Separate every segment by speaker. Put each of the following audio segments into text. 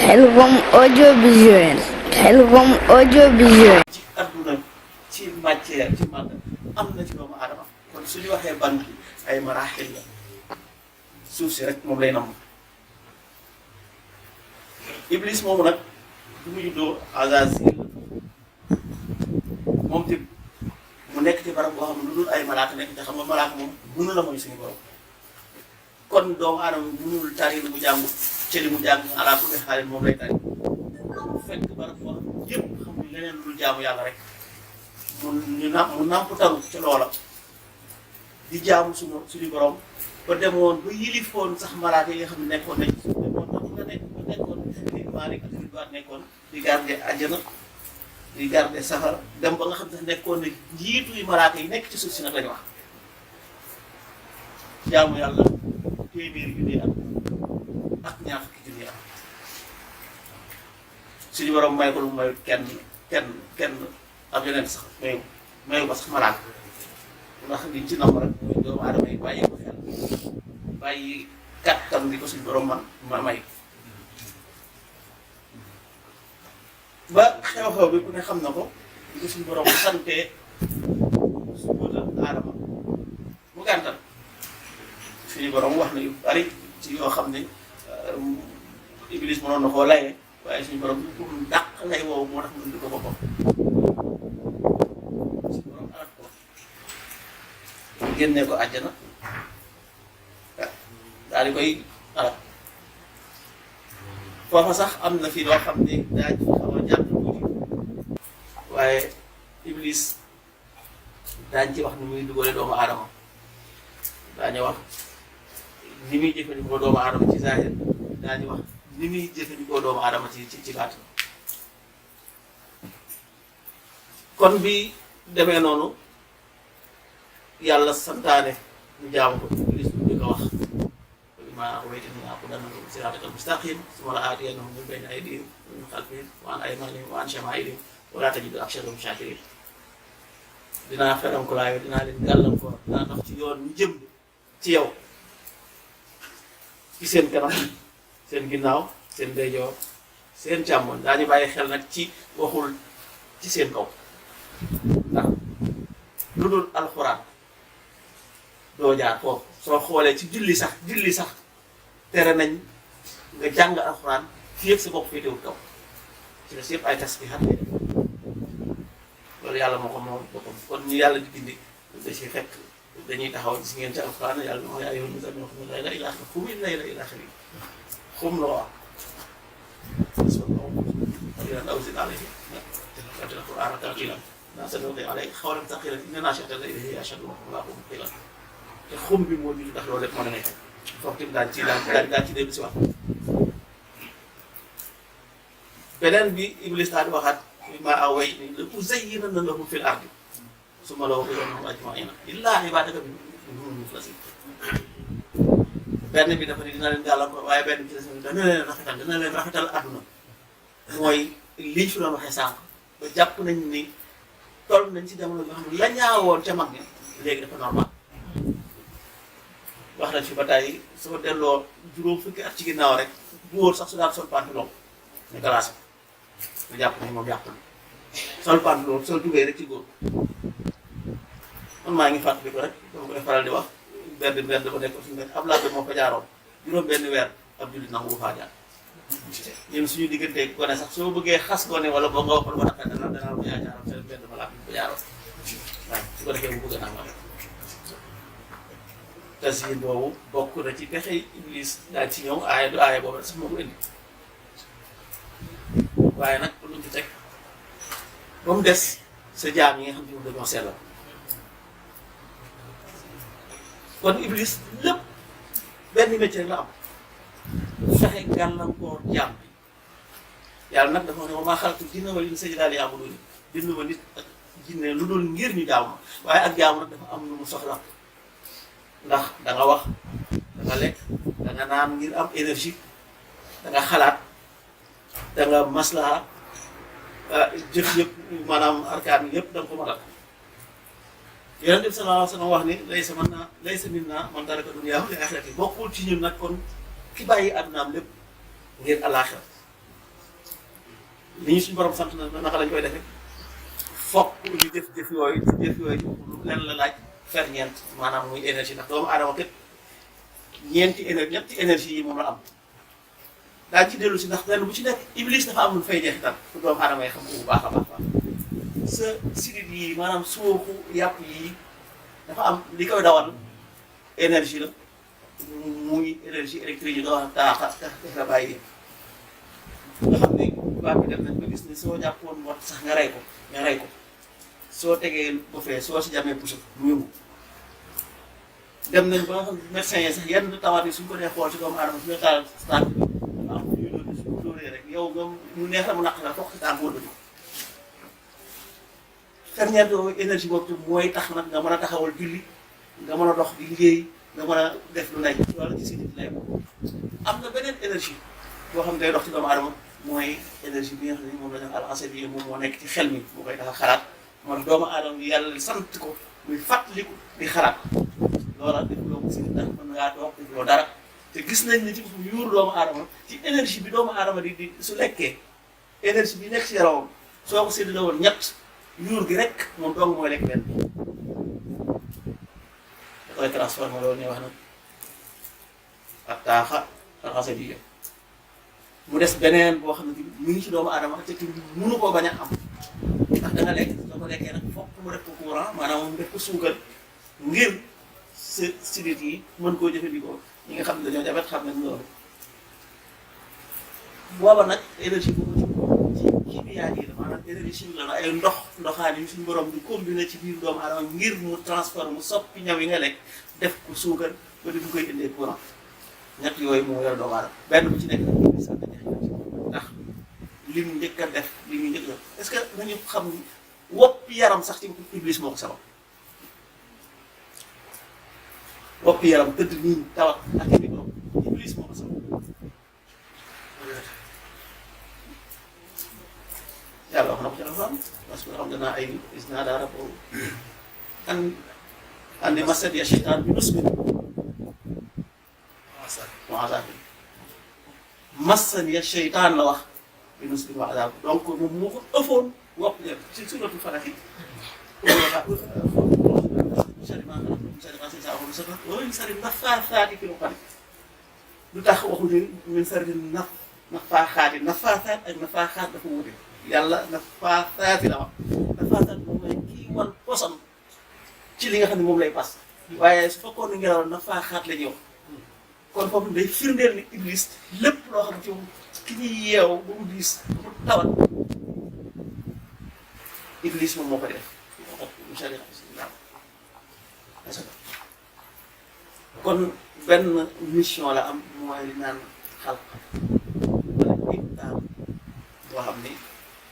Speaker 1: Khelcom audiovisuel. Khelcom audiovisuel.
Speaker 2: ci adduna ci matière ci màgg am na ci doomu aadama kon suñu waxee ban bi ay maraaxil la suuf si rek moom lay namm iblis moomu nag du mu juddoo Azazil moom tamit mu nekk ci barab boo xam ne lu dul ay malaaka nekk te xam nga malaaka moom mënu la mooy suñu borom kon doomu aadama mënul tari lu mu jàng ci li mu jàng ala kulli xaalin moom lay tari mu fekk barab boo xam ne yëpp xam ne leneen lu dul jaamu yàlla rek mu nàmp taru ci loola di jaamu suñu borom ba demoon ba yilifoon sax malaaka yi nga xam ne nekkoon nañ demoon tax nga nekkoon di Maalik ak Ridwaan nekkoon di garde àjjana di garde safara dem ba nga xam ne nekkoon na njiitu yi malaaka yi nekk ci suuf si nag lañu wax jaamu yàlla téeméeri junni at ak ñaar fukki junni at suñu borom may ko lu mayu kenn am yeneen sax mayu ba sax malaaka ndax liñ ci nam rek mooy doomu aadama yi bàyyi ko xel bàyyi kattan di ko suñu borom ma may ba xew-xew bi ku ne xam na ko di ko suñu borom sante su wëtal aadama mu gàntal suñu borom wax na yu bari ci yoo xam ne iblis mënoon na koo layee waaye suñu borom pour dàq lay woowu moo tax mu indi ko boppam suñu borom alal ko génnee ko àjjana daal di koy alal foofa sax am na fi loo xam ne daa ci xaw a jàpp tuuti waaye iblis daañ ci wax ni muy dugale doomu aadama daañu wax ni muy jëfandikoo doomu aadama ci zahir daañu wax ni muy jëfandikoo doomu aadama ci baatin kon bi demee noonu yàlla santaane ñu jaamu ko iblis bu njëkk a wax ma waytani aqudannakum siratakal mustaqim summa la aatiyannahum min bayni aydihim wa min xalfihim wa an aymanihim wa an shamaa'ilihim wa laa tajidu aksarahum shakirin dinaa ferankulaayo dinaa leen gàllankoor dinaa dox ci yoon ñu jëm ci yow ci seen kanam seen ginnaaw seen ndeyjoor seen càmmoñ daañu bàyyi xel nag ci waxul ci seen kaw ndax lu dul alxuraan doo jaar foofu soo xoolee ci julli sax tere nañ nga jàng alxuraan fii ak sa bopp féetewul kaw ci la si yëpp ay tasbihat lay def loolu yàlla moo ko moom boppam kon ñu yàlla di gindi da ci fekk dañuy taxaw gis ngeen ci alxuraan yàlla moo yaa yoon musa xum layla ila axiri xum it layla ila axiri xum la wax qalilan aw zid alayhi rattil alqur'ana tartilan inna sanulqi alayka qawlan thaqilan inna naashi'ata al-layli hiya ashaddu wat'an qiila te xum bi moo ñu tax loolu lépp mën a nekk foofu tamit daan ci dellu si wax beneen bi iblis daal di waxaat ma awaytanii la uzayyinanna lahum fil ardi summa la ughwiyannahum ajma'ina illaa ibaadaka minhumul mukhlasiin benn bi dafa ni dina leen gàllankoor waaye benn bi ci des dana leen rafetal adduna mooy liñ fi doon waxee sànq ba jàpp nañ ni toll nañ ci jamono yoo xam ne la ñaawoon ca mag ñi léegi dafa normal wax nañ fi ba tey soo delloo juróom fukki at ci ginnaaw rek góor sax su daan sol pantalon ñu glacé nga jàpp ni moom yàqul sol pantalon sol tubéy rek ci góor man maa ngi fàttali ko rek dama koy faral di wax benn dafa nekk suñu benn ab laaj moo ko jaaroon juróom benn weer ab jullit nangu faa jaar ñun suñu diggante gone sax soo bëggee xas gone wala boo nga waxal ba naqar danaa ko yaa jaaroon seen benn malaat ko jaaroon waaw su ko defee mu bëgg naa nga tasyin boobu bokk na ci pexe iblis daal ci ñëw aaya du aaya boobu sax moo ko indi waaye nag luñ ci teg ba mu des sa jaam yi nga xam ne moom dañoo sellal kon iblis lépp benn métier la am fexe gàllankoor jaam bi yàlla nag dafa ne wa maa xalaqtul jinna wal insa illaa liya'buduun bind ma nit ak jinne lu dul ngir ñu jaamu waaye ak jaamu nag dafa am lu mu soxla ndax da nga wax da nga lekk da nga naan ngir am énergie da nga xalaat da nga maslaha jëf yëpp maanaam arkaan yëpp da nga ko matal Yonent bi sallallahu alayhi wa sallam wax ni laysa minnaa man taraka dunyaahu li aaxirati bokkul ci ñun nag kon ki bàyyi àddunaam lépp ngir alaaxira li ñu suñu borom sant na naka lañ koy defee fokk ñu jëf yooyu lan la laaj ferñeent maanaam muy énergie ndax doomu aadama kat ñetti énergie yi moom la am daañu ci dellu si ndax benn bu ci nekk iblis dafa am lu fay jeexital pour doomu aadama yi xam ko bu baax a baax sa sidit yi maanaam suuxu yàpp yi dafa am li koy dawal énergie la muy énergie électrique yi nga wax taaxa def la bàyyi nga xam ne tubaab bi dem nañ ba gis ne soo jàppoon mot sax nga rey ko soo tegee ba fee soo si jamee puso mu yëngu dem nañ ba nga xam médecin yi sax yenn tawat yi suñ ko dee xool si doomu aadama suñu taal tànk bi dafa am ñuy doon suñu dóoree rek yow nga mu neex la mu naq la foog si tànk wëlbati ferñeent énergie boobu mooy tax nag nga mën a taxawal julli nga mën a dox di liggéey nga mën a def lu nekk loolu ci sidit lay am na beneen énergie boo xam ne day dox ci doomu aadama mooy énergie bi nga xam ne moom la ñu al asabiya moom moo nekk ci xel mi moo koy tax a xalaat moom doomu aadama bi yàlla sant ko muy fàttaliku di xalaat loola def loo ko sidit ndax mën ngaa toog def loo dara te gis nañ ne ci yuur doomu aadama ci énergie bi doomu aadama di su lekkee énergie bi nekk ci yaramam soo ko séddale woon ñett yuur gi rek moom dong mooy lekk benn da koy transformé loolu ñuy wax nag ak taaxa al asabiya mu des beneen boo xam ne mu ngi ci doomu aadama te mënu koo bañ a am ndax da nga lekk soo ko lekkee nag fokk mu def ko courant maanaam mu def ko suukar ngir sa sidit yi mën koo jëfandikoo ñi nga xam ne dañoo jabet xam nañ loolu booba nag énergie boobu ci kimia yi la maanaam énergie chimique la ay ndoxaan yi suñu borom di combiné ci biir doomu aadama ngir mu transforme mu soppi ñaw yi nga lekk def ko suukar ba di koy indee courant ñett yooyu moo yor doomu aadama benn bu ci nekk ndax li mu njëkk a def li mu njëkk a def est-ce que nañu xam ni woppi yaram sax ci iblis moo ko sabab woppi yaram tëdd nii tawat ak micro iblis moo ko sabab yàlla wax na ko ci alxuraan parce que xam naa ay gis naa daa rapport an masad ya shaytaan bi nusbin wa azab massan ya shaytaan la wax bi nusbin wa azab donc moom moo ko ëffoon wopp leen ci suratul Falaq yi lu tax waxuñu min sarri nafaaxaati nafaaxaat ak nafaaxaat dafa wute yàlla nafaaxaati la wax nafaaxaat moom mooy kii wan posam ci li nga xam ne moom lay pas waaye su fekkoon ne ngelaw nafaaxaat la ñuy wax kon foofu day firndeel ni iblis lépp loo xam ne ci ki ñuy yeew ba mu diis mu tawat iblis moom moo ko def kon benn mission la am mooy li naan xalq wala ibtaal boo xam ni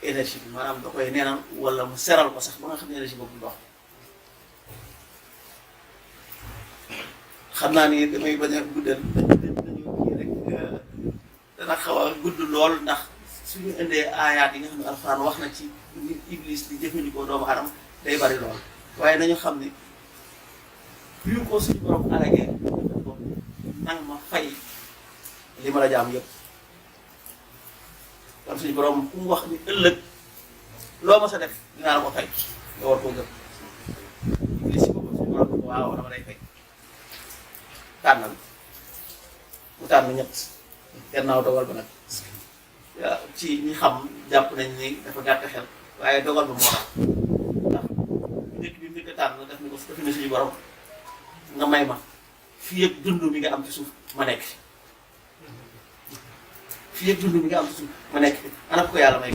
Speaker 2: énergie bi maanaam da koy neenal wala mu seral ko sax ba nga xam ne énergie boobu dox xam naa ni damay bañ a guddal dañu kii rek dana xaw a gudd lool ndax suñu indee aayaat yi nga xam ne alxuraan wax na ci iblis di jëfandikoo doomu aadama day bari lool waaye nañu xam ni bi ko suñu borom alagee ko nang ma fay li ma la jaam yëpp kon suñu borom ku mu wax ni ëllëg loo ma sa def dinaa la ko fay nga war koo gëm iblis si boppam suñu borom waaw dama lay fay tànnal mu tànn ñett gannaaw dogal ba nag waaw ci ñi xam jàpp nañ ni dafa gàtt xel waaye dogal ba moo tax ndax njëkk bi mu njëkk a tànn def ni ko defe ne suñu borom nga may ma fii yëpp dund bi nga am ci suuf ma nekk fii yëpp dund bi nga am ci suuf ma nekk ana ko yàlla may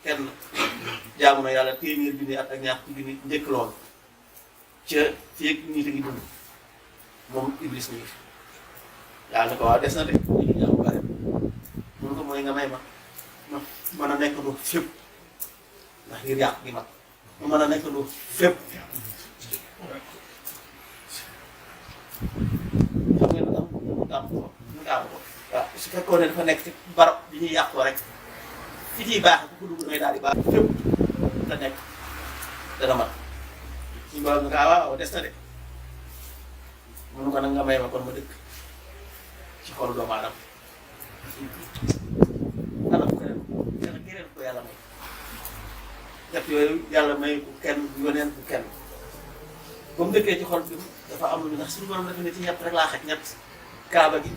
Speaker 2: kenn jaamu na yàlla téeméer junni at ak ñaar junni njëkk loolu ca fii yëpp nit a ngi dund moom iblis mi ngi yàlla ko waaw des na de ñu jaamu bare mun ko mooy nga may ma mën a nekk lu fépp ndax ngir yàq gi mag ma mën a nekk lu fépp xam ngeen mu tàmm ko waaw su fekkoon ne dafa nekk ci barab bi ñuy yàqoo rek fi ciy baax ku dugg damay daal di baax fépp la nekk dana mat suñu borom nga waaw des na de mënu ko nag nga may ma kon ma dëkk ci xolu doomu aadama yooyu yàlla may ko kenn bu yoneen bu kenn ba mu dëkkee ci xol bi dafa am lu ndax suñu borom dafa ne ci ñett rek laa xaj ñett kaaba gi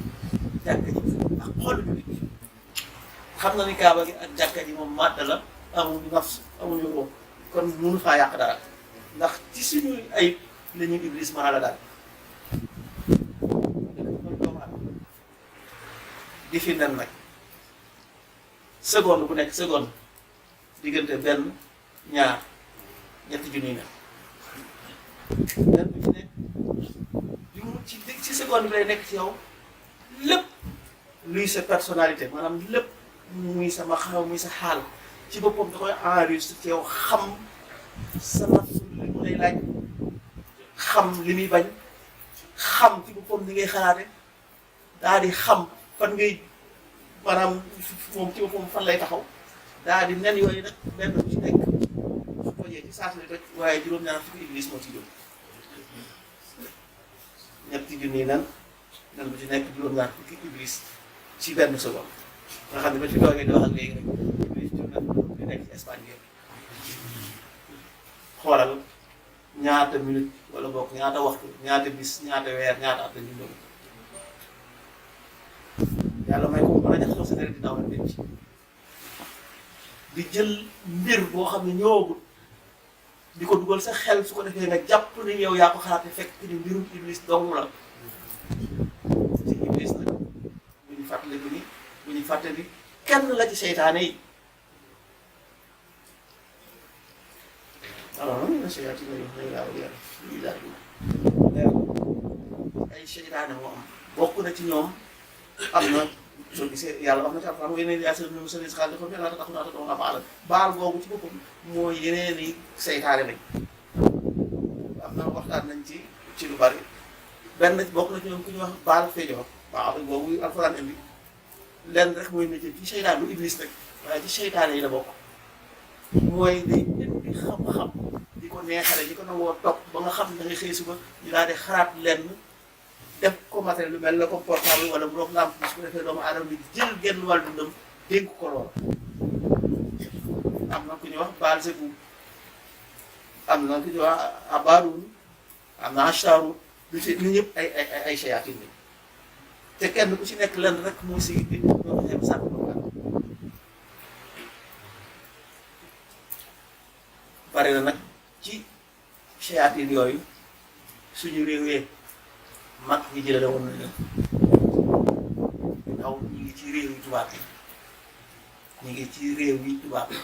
Speaker 2: jàkka ji ak xolu bi xam na ni kaaba gi ak jàkka ji moom màdd la amuñu nafs amuñu ruux kon mënu faa yàq dara ndax ci suñu ayib la ñuy iblis mën a la daal di fi nen nag seconde bu nekk seconde diggante benn ñaar ñetti junniy nen nen bu ci nekk li mu ci seconde bi lay nekk ci yow lépp luy sa personnalité maanaam lépp muy sama xaw muy sa xaal ci boppam da koy enregistré ci yow xam sa nafsu li mu lay laaj xam li muy bañ xam ci boppam ni ngay xalaate daal di xam fan ngay maanaam moom ci boppam fan lay taxaw daal di nen yooyu nag benn bu ci nekk su tojee ci saas lay toj waaye juróom-ñaar fukki iblis moo ci jóg ñetti junni nen bu ci nekk juróom-ñaar fukki iblis ci benn seconde nga xam ne ba ci toogee di wax ak léegi rek iblis jur na di nekk ci Espagne yëpp xoolal ñaata minute wala bokk ñaata waxtu ñaata bis ñaata weer ñaata at la ñu doon yàlla may ko mën a jaxasoo sa deret di daw rek ci di jël mbir boo xam ne ñëwagul di ko dugal sa xel su ko defee nga jàpp ni yow yaa ko xalaate fekk ni mbirum iblis dong la ci iblis nag bu ñu fàttali ko ni bu ñu fàttali kenn la ci seytaane yi alors na seytaane yi daal ay seytaane moo am bokk na ci ñoom am na soo gisee yàlla wax na ci alxuraan yeneen i yaasir ñoom seen xaalis comme yàlla tax naa doon baal baal boobu ci boppam mooy yeneen i seytaane lañ am na waxtaan nañ ci lu bari benn bokk na ci ñoom ku ñuy wax baal feejoor waaw boobu alxuraan indi lenn rek mooy métier ci seytaan lu iblis rek waaye ci seytaane yi la bokk mooy day indi xam-xam di ko neexale di ko nangoo topp ba nga xam da ngay xëy suba ñu daal di xalaat lenn def ko matériel lu mel ne comme portable wala bu doon lamp su ko defee doomu aadama bi jël genn wàllu dundam dénk ko loola am na ku ñuy wax Baal-Zebub am na ku ñuy wax Abaarun am na Ashtaru lu ci ñu ñëpp ay sayaatin lañ te kenn ku ci nekk lenn rek mooy si nit ñoo ko xeeb sànq bari na nag ci sayaatin yooyu suñu réewee mag ñi jëlale woon na leen ndaw ñi ngi ci réew yi tubaab yi ñu ngi ci réew yi tubaab yi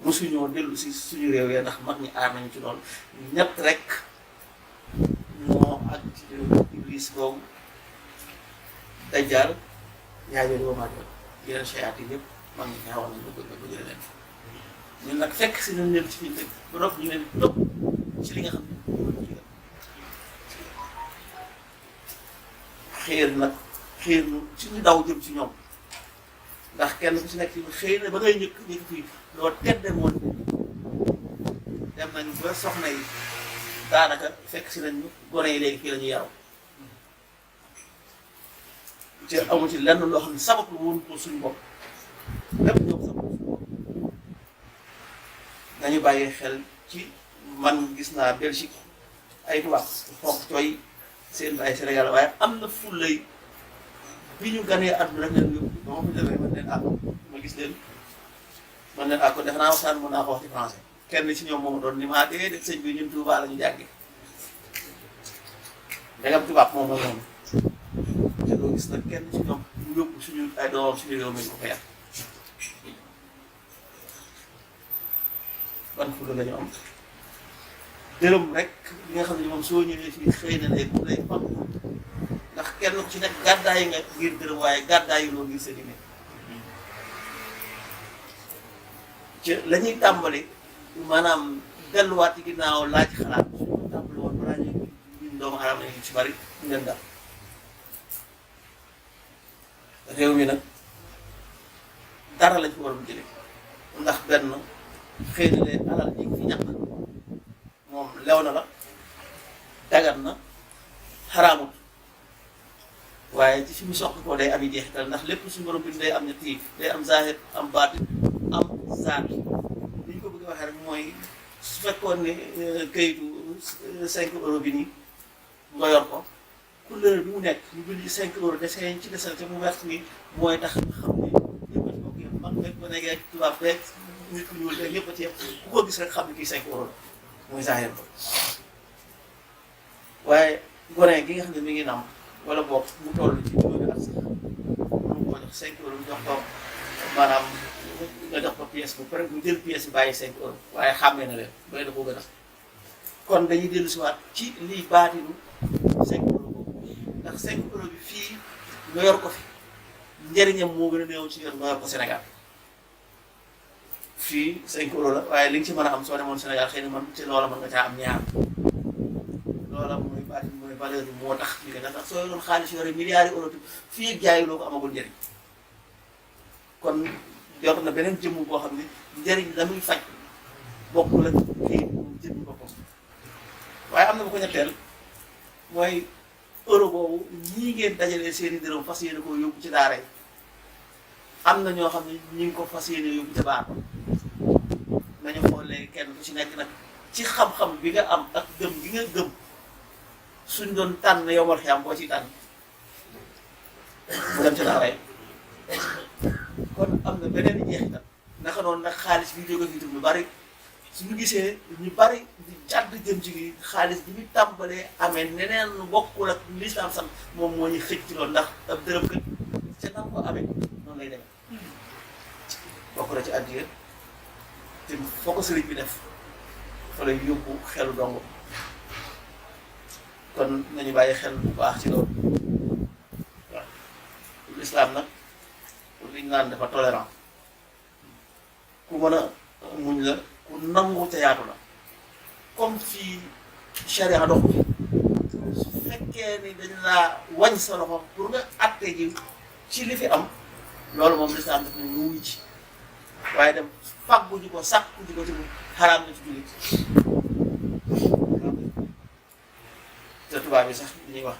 Speaker 2: mosuñoo dellu si suñu réew yi ndax mag ñi aar nañu ci lool ñett rek moo ak ci iblis boobu dajjaal yaa jël ba maajal yeneen sayaatin yëpp mag ñi ñaawoon nañu ba jële leen ñun nag fekk si nañ leen ci fiñ dëkk ba dof ñu leen topp ci li nga xam ne xiir suñu daw jëm ci ñoom ndax kenn ku ci nekk xëy na ba ngay njëkk fii loo tedde moon dem nañ ba soxna yi daanaka fekk si nañ gone yi léegi fii la ñuy yaru ci amu ci lenn loo xam ne sabab lu woon pour suñu bopp lépp ñoom sabab suñu bopp nañu bàyyi xel ci man gis naa Belgique ay tubaab xonq cooy seen ay Sénégal waaye am na fullay bi ñu ganee àdduna rek leen yóbbu ba ma fi demee man leen àgg ma gis leen man leen àgg ko def naa waxtaan mën naa ko wax ci français kenn ci ñoom moom doon ni maa dee def sëñ bi ñun Touba la ñu jàngi ndegam tubaab moom la noonu te doo gis nag kenn ci ñoom ñu yóbbu suñu ay doomam suñu réew mi ko ko yàq ban fulla la ñu am dërëm rek li nga xam ne moom soo ñëwee fii xëy na lay fam ndax kenn ku ci nekk gàddaay nga ngir dërëm waaye gàddaayu loo ngir sa diine ci la ñuy tàmbali maanaam delluwaat ci ginnaaw laaj xalaat suñu tàmbali woon balaa ñuy ñun doomu aadama yi ci bari ñu leen dal réew mi nag dara lañ fi war a jëlee ndax benn xëy na leen alal ji fi ñàkk moom lew na la dagan na xaraamut waaye ci fi mu soxla koo day am yi jeexital ndax lépp suñu borom bi day am ñett yi day am zaahir am baatin am zaat li ñu ko bëgg a yaakaar mooy su fekkoon ne kayitu 5 € bi nii nga yor ko couleur bi mu nekk ñu bind 5 € dessin ci dessin te mu wert nii mooy tax nga xam ne ñëpp a ci bokk yëpp mag beeg ba nekkee tubaab beeg nit ku ñuul beeg ñëpp a ci yëpp ku ko gis rek xam ne kii 5 € la mooy zahir ba waaye gone gi nga xam ne mi ngi nam wala boog mu toll ci juróomi at sax mu ko jox 5 € mu jox ko maanaam nga jox ko pièce bu pare mu jël pièce bi bàyyi 5 € waaye xàmmee na leen bëri na koo gën a kon dañuy dellu si waat ci liy baatinu 5 € boobu ndax 5 € bi fii nga yor ko fi njëriñam moo gën a néew ci yor nga yor ko Sénégal fii 5 € la waaye li nga ci mën a am soo demoon Sénégal xëy na man ci loola mën nga caa am ñaar loola mooy baatin mooy valeur bi moo tax ñu koy ndax soo yoroon xaalis yore milliards € fii ak jaayi loo ko amagul njëriñ kon yor na beneen jëmm boo xam ne njëriñ la muy faj bokkul ak kii moom jëmm boppam waaye am na bu ko ñetteel mooy euro boobu ñii ngeen dajalee seeni dërëm fas yéene ko yóbbu ci daara yi am na ñoo xam ne ñi ngi ko fas yéene yóbbu ca baar nañu xool léegi kenn ku ci nekk nag ci xam-xam bi nga am ak gëm gi nga gëm suñ doon tànn yow war xam boo ciy tànn mu dem ca daara yi kon am na beneen jeexital naka noonu nag xaalis bi jóge fi lu bari suñu gisee ñu bari di jàdd jëm ci xaalis bi ñu tàmbalee amee neneen lu bokkul ak lislaam sant moom moo ñuy xëcc ci loolu ndax ab dërëm kët ca nam ko amee noonu lay demee bokk na ci addiya te foo ko sëriñ bi def fa lay yóbbu xelu dong kon nañu bàyyi xel bu baax ci loolu waaw lislaam nag liñ naan dafa tolérant ku mën a muñ la ku nangu te yaatu la comme fii charia dox bi su fekkee ni dañ laa wañ sa loxo pour nga atte ji ci li fi am loolu moom lislaam daf ne ñu wuy ci waaye dem fàggu ji ko sàkku ji ko ci xaraam na ci jullit te tubaab yi sax dañuy wax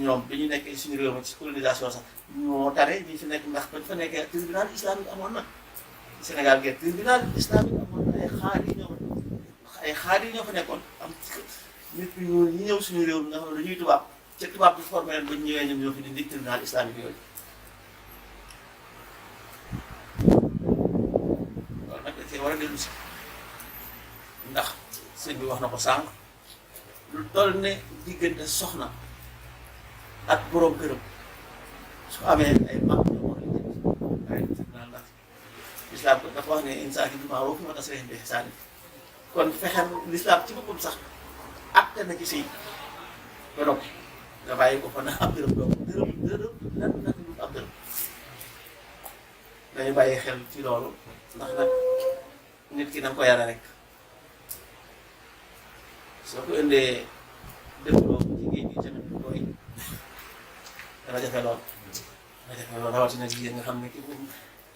Speaker 2: ñoom bi ñu nekkee suñu réew mi ci colonisation sax ñoo tare ñi fi nekk ndax bañ fa nekkee tribunal islamique amoon na Sénégal gerte tribunal islamique amoon na ay xaar yi ñoo fa nekkoon am nit ñu ñëw suñu réew mi nga xam ne dañuy tubaab ca tubaab bi formé leen ba ñu ñëwee ñoom ñoo fi di tribunal islamique yooyu loolu nag da cee war a dellu si ndax sëñ bi wax na ko sànq lu toll ne diggante soxna ak boroom këram su amee ay mag ñoo war a lijjanti ay tribunal ndax lislaam dafa wax ne insaan bil ma'ruuf wa tasriihun bi ihsaan kon fexeel lislaam ci boppam sax àtte na ci sëy ba noppi nga bàyyi ko fa ndax ab dërëm doo dërëm lan nag lu ab dërëm dañu bàyyi xel ci loolu ndax nag nit ki da nga ko yara rek soo ko indee dëppoo ci géej gi tamit mooy dana jafe lool rawatina jigéen nga xam ne ki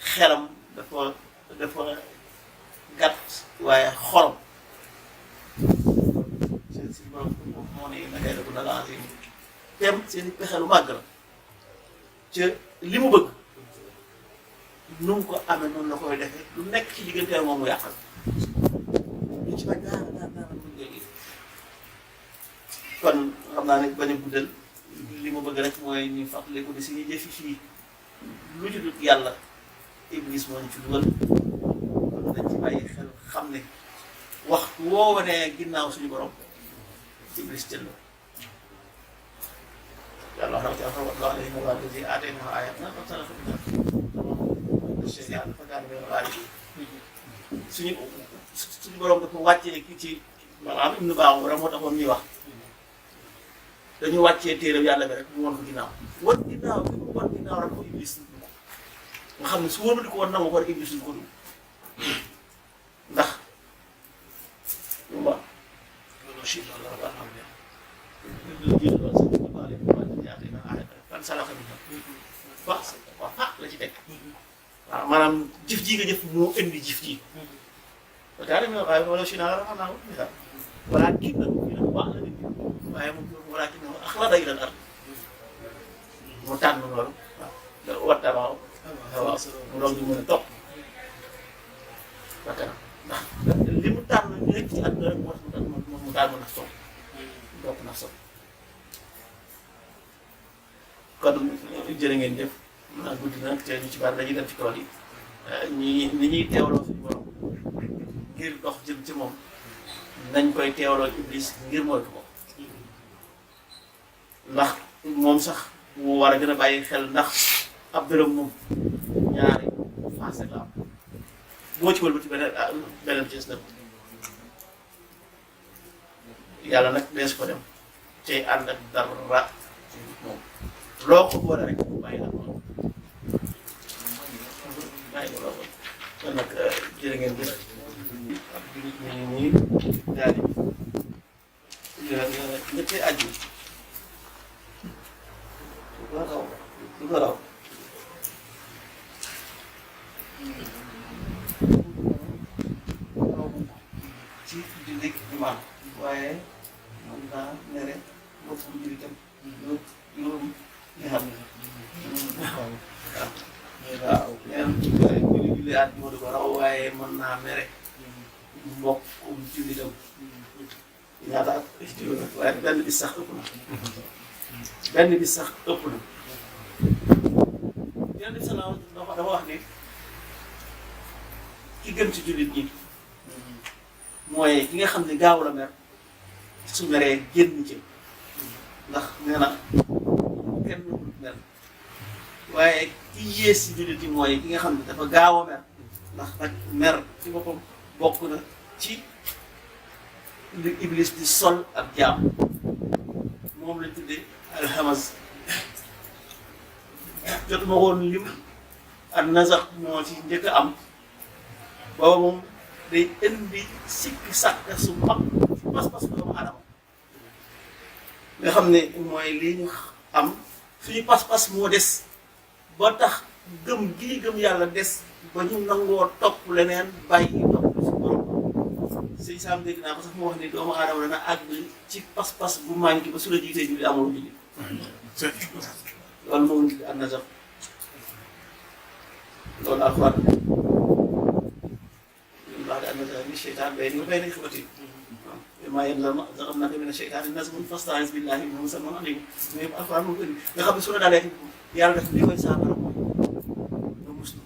Speaker 2: xelam dafa gàtt waaye xorom si borom moo ne na kay dëgg na la tem seen i pexe lu màgg la ca li mu bëgg nu mu ko amee noonu la koy defee lu nekk ci diggante moom mu yàqal lu ci bañ dara muñ koy gis kon xam naa ne bañ a guddal li mu bëgg rek mooy ñu fàttaliku ni suñuy jëfi fii lu ci dut yàlla iblis moo ñu ci dugal kon dañ ci bàyyi xel xam ne waxtu woo wanee ginnaaw suñu borom iblis jël la yàlla wax na ci alxuraan alayhim wa allazi aataynahum aayaatinaa fansalakha minhaa fa kaana minal gaawiin suñu borom dafa wàccee ki ci maanaam Ibnu Baawura moo taxoon ñuy wax dañu wàccee téeram yàlla bi rek mu won ko ginnaaw bi mu won ginnaaw rek ko iblis nga xam ne su wóobu di ko woon nangu ko rek iblis du ko dugg ndax waaw loolu si loolu la am fan salaka bi waaw la ci teg waaw maanaam jëf ji nga jëf moo indi jëf ji ba tax na waaye wala si naa la xam naa ko misaal voilà kii nag ñu ne baax la nit ñi waaye moom voilà kii nag ak la day la dara mu tànn loolu waaw wattabaaw waaw mu doon di mën a topp ba kanam ndax li nekk ci àdduna rek moo tax mu daal mën a soog bokk na soog kon jërë ngeen jëf naa guddi nag te ñu ci bari dañuy dem ci tool yi ni ñuy teewloo suñu borom ngir dox jëm ci moom nañ koy teewloo iblis ngir moytu ko ndax moom sax mu war a gën a bàyyi xel ndax ab dërëm moom ñaari face la am boo ci wëlbati beneen ci des yàlla nag dees ko dem te ànd ak dara moom loo ko boole rek mu bàyyi la moom bàyyi ko loo ko kon nag jërë ngeen jëf ak jullit ñi nii daal di njëkkee aju du ko raw ci jullit imaam waaye man naa mere bopp bu jullitam juróom ñi xam ne waaw neen bu ñu julli at moo di ko raw waaye mën naa mere mbokkum jullitam ñaata ak waaye benn bis sax ëpp na benn bis sax ëpp na yeneen bi salaam dafa wax ni ki gën ci jullit ñi mooy ki nga xam ne gaaw la mer su meree génn ci ndax nee na kenn du mer waaye ki yées ci jullit yi mooy ki nga xam ne dafa gaaw a mer ndax nag mer ci boppam bokk na ci li iblis di sol ak jaam moom lañ tuddee alhamaz jotuma woon lim ak nasax moo ci njëkk a am booba moom day indi sikki sàkk su mag ci pas-pas bu doomu aadama nga xam ne mooy lii ñu am suñu pas-pas moo des ba tax gëm gii gëm yàlla des ba ñu nangoo topp leneen bàyyi topp si borom sëñ Saam dégg naa ko sax mu wax ni doomu aadama dana àgg ci pas-pas bu manqué ba su la jiitee julli amul julli loolu moom nit ak nazar loolu alxuraan بعد أن نزغ من الشيطان بيني وبين إخوتي ما ينزغنك من الشيطان نزغ فاستعذ بالله إنه سميع عليم mais alxuraan moo ko indi nga xam ne su la dalee yàlla def li koy saafara mooy nga muslu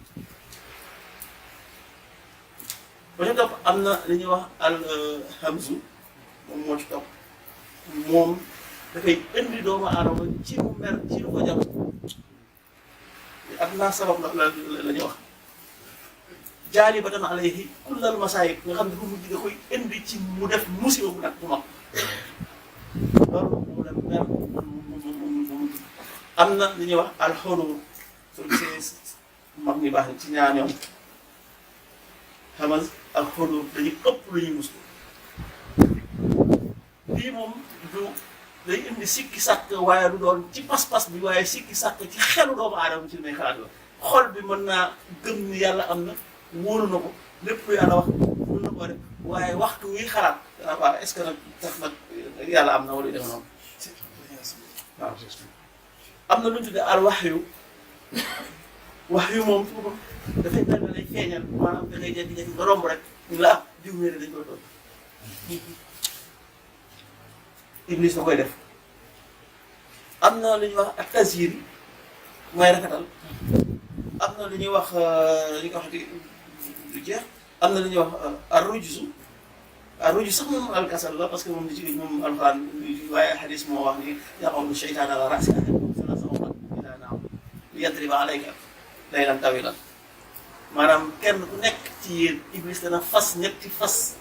Speaker 2: ba ñu topp am na li ñuy wax alhamzu moom moo ci topp moom dafay indi doomu aadama ci mu mer ci lu ko jàpp ak naa sabab la ñuy wax jaalibatan alayhi kullal masaayib nga xam ne bu mujj da koy indi ci mu def musiba bu nag bu mag loolu moom la mer mu am na li ñuy wax alxuruur soo gisee mag ñi baax ni ci ñaar ñoom xamal alxuruur dañuy ëpp lu ñuy muslu lii moom du day indi sikki sàkk waaye du doon ci pas-pas bi waaye sikki sàkk ci xelu doomu aadama ci may xalaat la xol bi mën naa gëm ni yàlla am na wóolu na ko lépp lu yàlla wax mën na ko def waaye waxtu wi xalaat dana waaw est-ce que nag tax nag yàlla am na wala yu demee noonu waaw am na lu ñu tuddee al waxyu moom ci boppam dafay mel ne lay feeñal maanaam da ngay jékki-jékki nga romb rek ñu la diw mii dañ koy doon iblis na koy def am na lu ñuy wax ak tasir mooy rafetal am na lu ñuy wax li nga waxati du jeex am na lu ñuy wax arrujus sax moom alkasal la parce que moom li ci moom alxuraan waaye xadis moo wax ni yaqulu sheytaan ala rasi ahadikum salaasa marrat idaa naam liyadriba alayka laylan tawilan maanaam kenn ku nekk ci yéen iblis dana fas ñetti fas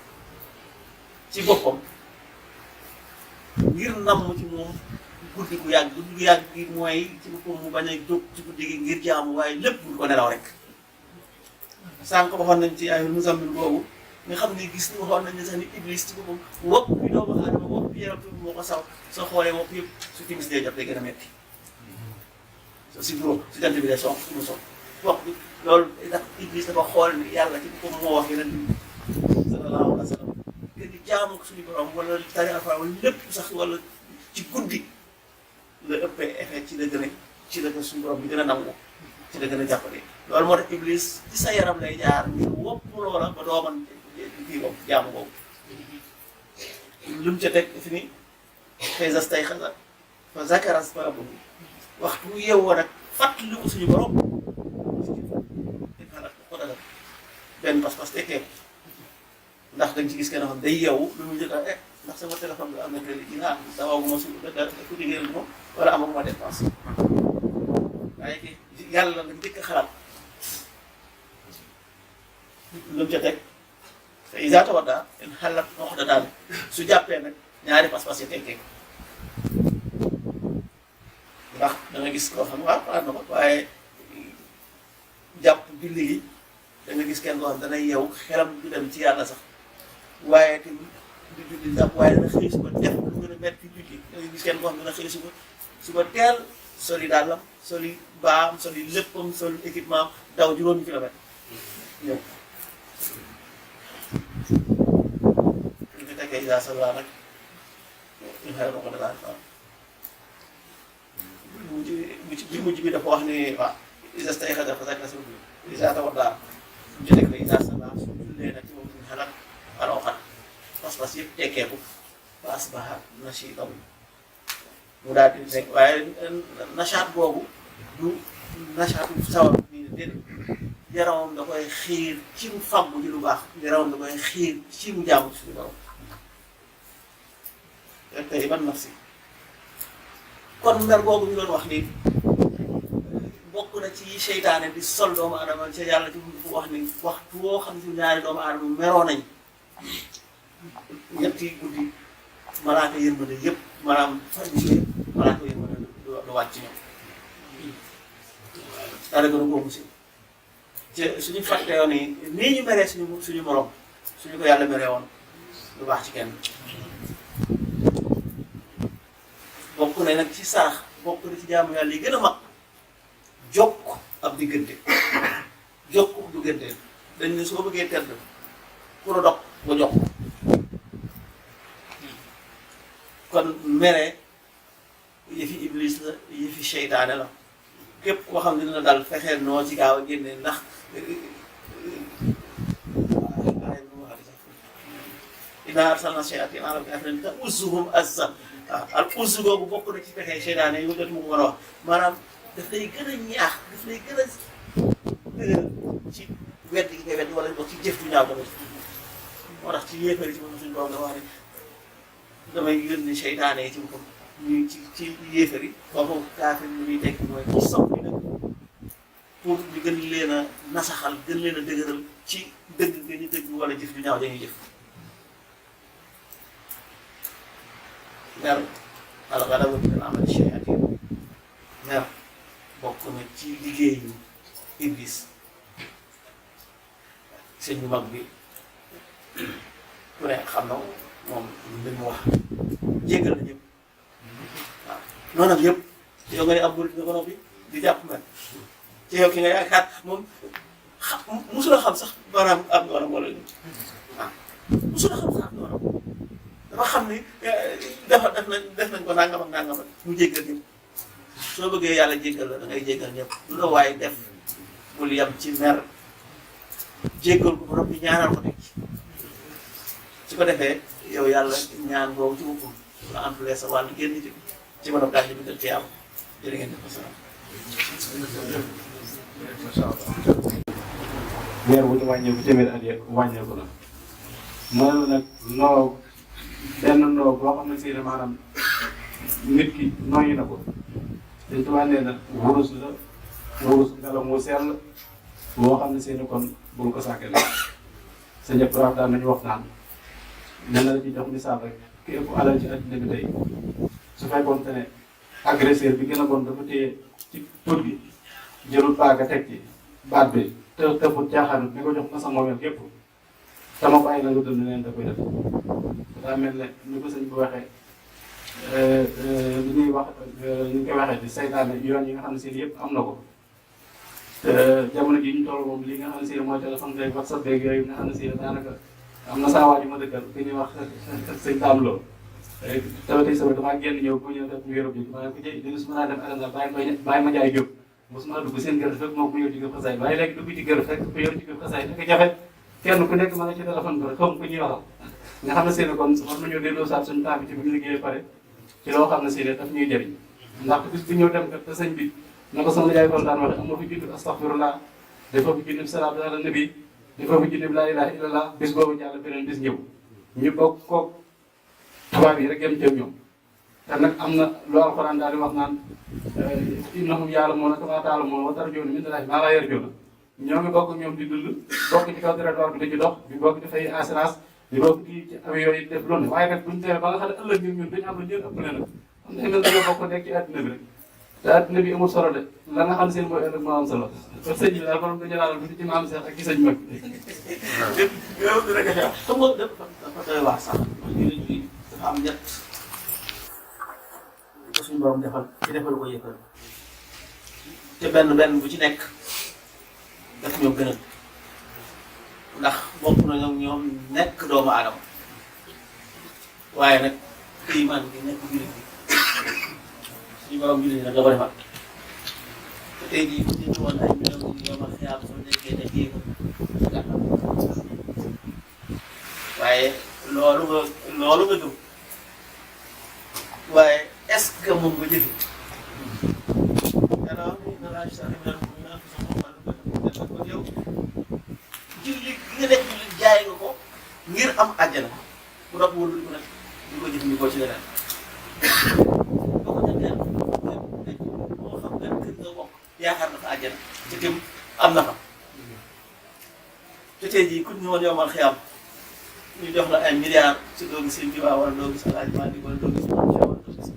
Speaker 2: ci boppam ngir namm ci moom guddi gu yàgg gi mooy ci boppam mu bañ a jóg ci guddi gi ngir jaamu waaye lépp du ko nelaw rek sànq waxoon nañ ci ay muzammil boobu nga xam ne gis waxoon nañ ne sax ni iblis ci boppam wopp bi doomu aadama wopp bi yaram moo ko saw soo xoolee wopp yëpp su timis dee jot day gën a metti si juróom si jant bi dee sonk mu sonk wopp bi loolu ndax iblis dafa xool ni yàlla ci boppam moo wax yeneen bi sallallahu alayhi wa sallam que di jaamu ko suñu borom wala tari alxuraan wala lépp sax wala ci guddi la ëppee effet ci la gën a ci la ko suñu borom bi gën a nangu ci la gën a jàppale loolu moo tax iblis ci sa yaram lay jaar ngir wopp loola ba doo mën kii boobu jaamu boobu lu mu ca teg fi ni fayza stayqaza fa zakara isma rabbihi waxtu bu yeewoo nag fàttaliku suñu borom ko dagal benn pas-pas tekkee ko ndax dañ ci gis kenn xam day yeewu lu mu njëkk a ndax sama téléphone bi am na crédit ci naa dawaguma su ku digéeru moom wala amaguma dépense waaye ki yàlla la njëkk a xalaat lu mu ca teg te isa tawadda in xalat nox da daal su jàppee nag ñaari pas-pas yi tekkee ko ndax da nga gis koo xam waaw xalaat na ko waaye jàpp julli gi da nga gis kenn koo xam danay yeewu xelam du dem ci yàlla sax waaye te du julli jàpp waaye dana xëy suba def lu gën a metti julli da nga gis kenn koo xam dana xëy suba teel soli dàllam soli baam soli léppam soli équipement daw juróomi kilomètre ñëw ñu ngi tekkee isa salla nag ñu xëy na ko daal waaw bi mujj bi dafa wax ni waaw isa stayqaza fa zakara isma rabbihi isa tawadda ñu nekk ne isa salla su jullee nag ci moom suñu xalaat araw xat pas-pas yëpp tekkeeku ba asbaha nashitan mu daal di nekk waaye nachaat boobu du nachaatu sawar nii déedéet yaramam da koy xiir ci mu fàggu ci lu baax yaramam da koy xiir ci mu jaamu suñu borom tey ban nafsi kon mer boobu ñu doon wax ni bokk na ci seytaane di sol doomu adama ci yàlla ci bu wax ni waxtu woo xam si ñaari doomu adama meroo nañ ñetti guddi malaaka yërmande yëpp maanaam farñi malaaka yërmande lu wàcc ci ñoom dara gën a koo musi ci suñu fàtte woon ni nii ñu meree suñu morom suñu ko yàlla meree woon lu baax ci kenn bokk na nag ci sarax bokk na ci jaamu yàlla yi gën a mag jokk ab diggante jokk ab diggante dañ ne soo bëggee tedd pour a dog nga jokk kon mere yëfi iblis la yëfi seytaane la képp koo xam ne dina dal fexeel noo ci gaaw a génne ndax inna arsalna shayaatiina alaa kulli ta'uzzuhum azza waaw al uzzu googu bokk na ci pexe seytaane yi jot mu ko mën a wax maanaam daf lay gën a ñaax daf lay gën a ci wedd gi nga wedd wala boog ci jëf ju ñaaw tamit moo tax ci yéefari ci moom suñu borom dafa wax ne damay yónni seytaane yi ci boppam ñu ci yéefari foofu kaafir li muy tekki mooy ci sopp bi nag pour ñu gën leen a nasaxal gën leen a dëgëral ci dëgg nga ñu dëgg wala jëf ju ñaaw dañuy jëf mer al-ghadabu min amali shayaatiin mer bokk na ci liggéeyu iblis sëñ bu mag bi ku ne xam na moom li mu wax jéggal na ñëpp waaw noonam yëpp ci yow nga ne ab murit nga ko noppi di jàpp mer ci yow ki nga yaakaar moom musula xam sax maanaam am noonam wala waaw musula xam sax am noonam dafa xam ni def nañ ko nangam ak nangam ak mu jéggal ñëpp soo bëggee yàlla jéggal la da ngay jéggal ñëpp lu la waaye def bul yam ci mer jéggal ko ba noppi ñaanal ko teg su ko defee yow yàlla ñaan boobu ci boppam la ampulee sa wàllu génn ci mën a gàññi bi dal ci yàlla jërë ngeen def ko salaam.
Speaker 3: weer bu ñu wàññeeku téeméer at yëpp wàññeeku na noonu nag noo benn noo boo xam ne si ne maanaam nit ki nooyi na ko te tubaab nee na wurus la wurus ngelaw mu sell boo xam ne si ne kon bul ko sàkkale sa ñëpp raaf daan nañu wax naan nee na la ci jox misaal rek ki ëpp alal ci addina bi tey su fekkoon te ne agresseur bi gën a bon dafa téye ci tur bi jëlul paaka teg ci baat bi te tëfut caaxaanut ni ko jox na sa moomeel képp sama bàyyi la nga dund neen da koy def daa mel ne ni ko sëñ bi waxee li ñuy wax ni ñu koy waxee ci saytaane yoon yi nga xam ne si yëpp am na ko te jamono ji ñu toll moom li nga xam ne si mooy téléphone beeg WhatsApp beeg yooyu nga xam ne si daanaka am na saa waa ji ma dëkkal ki ñuy wax sëñ Taam Lo tawatee sama damaa génn ñëw bu ñëw def mu yorob ji ma ne ko jëy dina su ma naa dem arena bàyyi ma jaay jóg mosuma dugg seen kër fekk moom mu yor jigéen xasaay waaye léegi dugg ci kër fekk ku yor jigéen xasaay fekk jafe kenn ku nekk ma nga ci téléphone bi rek xam ku ñuy waxal nga xam ne si ne kon war nañoo delloo saat suñu temps bi ci bu ñu liggéeyee pare ci loo xam ne si ne daf ñuy jëriñ ndax bis bi ñëw dem kat te sëñ bi na ko sama jaay kon daan waxe am na fi junni astaghfirullah dafa fi junni salaatu ala nabi dafa fi junni laa ilaha illallah bis boobu jàll beneen bis ñëw ñu bokk koog tubaab yi rek yem jëm ñoom te nag am na lu alxuraan daal di wax naan innahum ya'lamuuna kamaa ta'lamuuna wa tarjuuna min Allaahi maa laa yarjuuna ñoo ngi bokk ñoom di dund bokk ci kaw territoire bi di ci dox di bokk di fay assurance di bokk ci avion yi def loolu waaye nag buñu demee ba nga xam ne ëllëg ñun dañu am lu ñeen ëpp leen am day mel dañoo bokk nekk ci àddina bi rek te àddina bi amul solo de la nga xam ne seen mooy ëllëg moo am solo kon sëñ bi daal borom dañu laal bu ci maam Seex ak ci sëñ mag
Speaker 2: yow dina ko xeex xam nga dafa doy waar sax dafa am ñett ko suñu borom defal ci defal ko yëkkal te benn bu ci nekk daf ñoo gënal ndax bokk na ñoom nekk doomu aadama waaye nag iman gi nekk jullit bi suñu borom jullit nag da ko defal te tey jii bu ñu woon ay millions yi yow ak xiyaam soo nekkee ne kii ko gàttal waaye loolu nga gëm waaye est-ce que moom nga jëfe yàlla wax ni na laa ishtari minal mu'miniina anfusahum kon yow julli gi nga nekk julli jaay nga ko ngir am àjjana bu doog wóorul ko nag ñu ko jëfandikoo ci leneen boo ko defee moo xam gan kër nga bokk yaakaar na fa àjjana te tim am na fa te tey jii ku ñu woon yombal xiyam ñu jox la ay milliards ci doo gis seen jiwaa wala doo gis Alaaji Maalik wala doo gis Maam Cheikh wala doo gis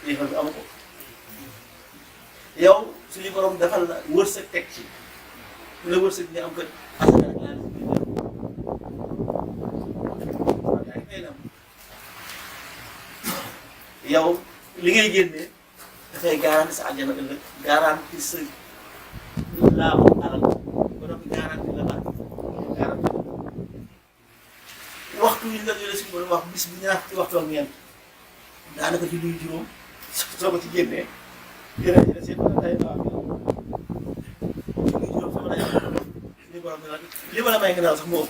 Speaker 2: yéexal bi amu ko yow suñu borom defal la wërsëg teg ci la wërsëg nga am ko asaka rek laa def yow li ngay génnee dafay garanti sa àjjana ëllëg garanti sa laabu alal ba noppi garanti la baat garanti waxtu yi nga jëlee suñu borom wax bis bu ñaar ci waxtu ak ñeent daanaka ci luy juróom soo ko ci génnee yeneen yi da seen ay baax luy juróom sama day suñu borom dina li ma la may nga naaw sax moo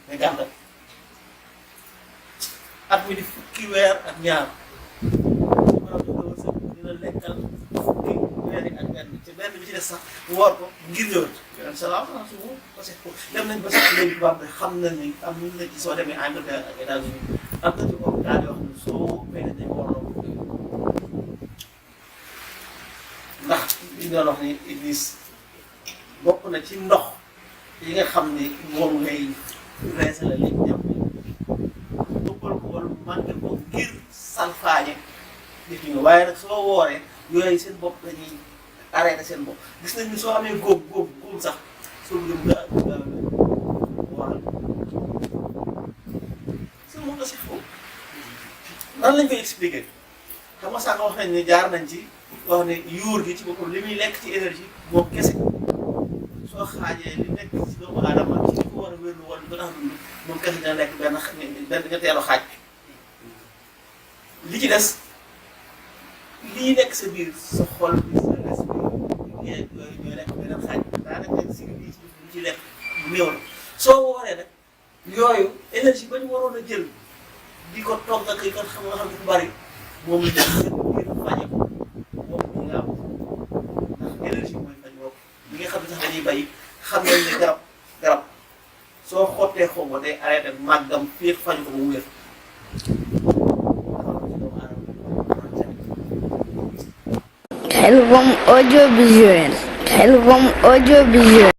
Speaker 2: mais gàttal at mi di fukki weer ak ñaar suñu borom dina wërsëg dina lekkal fukki weer yi ak benn ci benn bi ci des sax woor ko ngir ñëwat yoon salaam sumu parce que dem nañ ba sax léegi tubaab bi xam nañ ni am nañ la ci soo demee Angleterre ak États-Unis am na ci hôpital yoo xam ne soo may nañ dañ woorloo ko ndax li ñu doon wax ni Iblis bokk na ci ndox yi nga xam ni moom ngay reesale léegi jàpp dugal ko wala manqué ko ngir salfaañe nit ñi waaye nag soo wooree yooyu seen bopp dañuy arrêté seen bopp gis nañ ni soo amee góom sax soo bëggee mu gaaw wooral si moom la si foofu nan lañ koy expliquer xam nga sànq wax nañ ne jaar nañ ci wax ne yuur gi ci boppam li muy lekk ci énergie moom kese soo xaajee li nekk ci doomu aadama ci li ko war a wérlu wala li ko tax dund moom kese dina lekk benn ñetteelu xaaj li ci des lii nekk sa biir sa xol bi sa res bi yooyu ñooy lekk beneen xaaj daanaka si lii ci lekk bu néew la soo wooree nag yooyu énergie ba ñu waroon a jël di ko togg ak kon xam nga xam ne bu bari moom la ñu ngir faje ko moom ñu nga am ndax énergie mooy faj bopp ñi nga xam ne sax dañuy bay xam nañ ne garab soo xottee xob ba day arrêté màggam fii faju ko ba mu wér
Speaker 1: Khelcom audiovisuel. Khelcom audiovisuel.